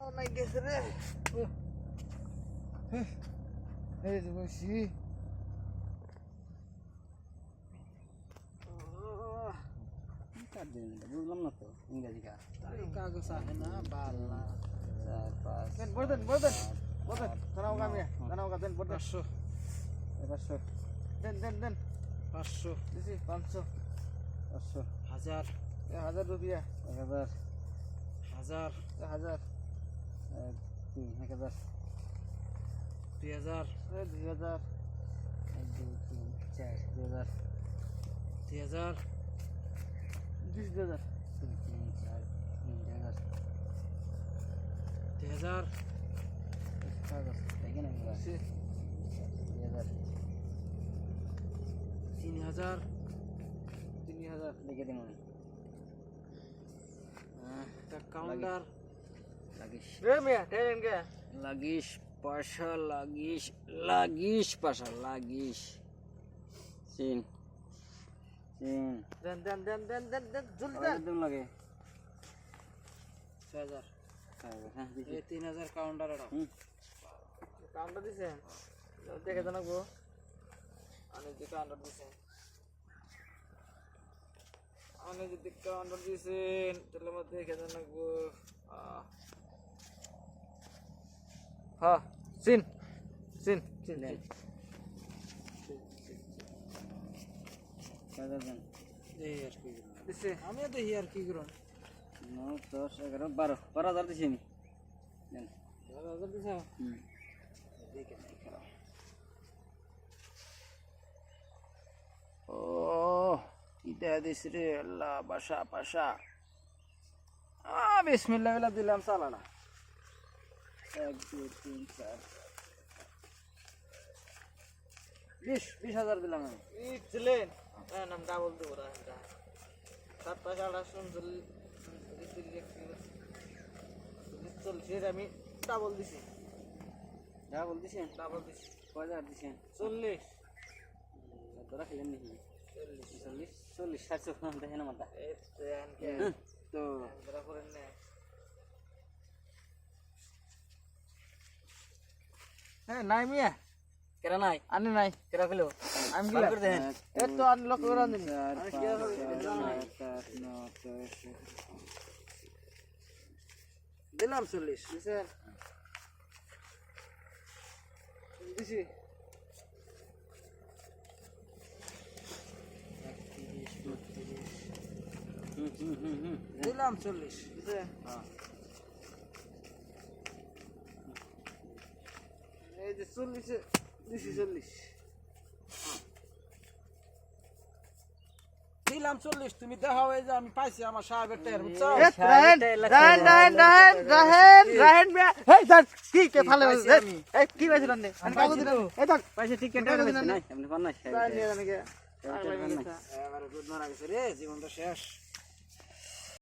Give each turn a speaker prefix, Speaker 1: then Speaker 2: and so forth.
Speaker 1: অনেক গেছে রে। এই যে বসি।
Speaker 2: বুঝলাম না তো ইংরেজি
Speaker 1: কাগজ আছে না বাল না।
Speaker 2: 4 5
Speaker 1: দেন বলতেন জানাও কামিয়া জানাও কা দেন বলতেন 500
Speaker 2: 500
Speaker 1: দেন 500 দিছি 500
Speaker 2: 500
Speaker 1: 1000 1000 রুপিয়া
Speaker 2: 1000
Speaker 1: 1000 1000
Speaker 2: 1000
Speaker 1: 2000 2000
Speaker 2: 1 2 3 4 2000
Speaker 1: 2000 20,000
Speaker 2: 2 3 4 3000
Speaker 1: 2000
Speaker 2: কাগজ দেখে না 2000
Speaker 1: 3000
Speaker 2: লিখে দিন
Speaker 1: একটা কাউন্টার
Speaker 2: লাগিস
Speaker 1: রে মিয়া টেন কে
Speaker 2: লাগিস পাশা লাগিস পাশা লাগিস সিন
Speaker 1: দেন জলদি দেন
Speaker 2: দিন লাগে
Speaker 1: 6000
Speaker 2: হ্যাঁ
Speaker 1: এই 3000 কাউন্টার এটা কাউন্টার দিছে দেখে জানাবো আমি যে কাউন্টার দিছে আমি যদি কাউন্টার দিছেন তাহলে মধ্যে দেখে জানাবো হ্যাঁ সিন
Speaker 2: কাগজ দেন
Speaker 1: এই আর কি দিছে আমি দেখি আর কি করুন
Speaker 2: 9 10 11 12 12000 দিছি আমি দেন
Speaker 1: 1000 দিছে
Speaker 2: দেখে খারাপ ও ইটা দিস রে আল্লাহ পাশা
Speaker 1: বিসমিল্লাহ বলে দিলাম সালানা
Speaker 2: 1 2 3 4
Speaker 1: 20,000 দিলাম আমি ইচলেন নাম ডাবল দেব রা এটা 7 40 আমি ডাবল দিছি
Speaker 2: ডাবল দিছেন কয়বার দিছেন
Speaker 1: 40
Speaker 2: তোরা খেলেন নাকি 40 60 দেখেন আমারটা
Speaker 1: এই দেন কে
Speaker 2: তো
Speaker 1: তোরা করেন না হ্যাঁ নাই মিয়া
Speaker 2: কেরা নাই
Speaker 1: আনি নাই
Speaker 2: কেরা খেলো
Speaker 1: আমি
Speaker 2: ভালো করে দেখেন
Speaker 1: এই তো আনি লক্ষ্য করে আনি আমি কি দিলাম 40 দিছেন দিছি দিলাম 40 দিছেন এই যে 40 দিছি 40 দিলাম 40 তুমি দেখাও এই যে আমি পাইছি আমার সাহেবের টের বুঝছো রাহেন মিয়া এই দেখ কি কে ফালে এই কি পাইছ রান্নে আমি কাগজ দিলাম এই দেখ
Speaker 2: পয়সা ঠিক কেটে গেছে নাই আপনি পান না
Speaker 1: জানি জানি কে
Speaker 2: এবারে
Speaker 1: এবারে গুড মারা গেছে রে জীবনটা শেষ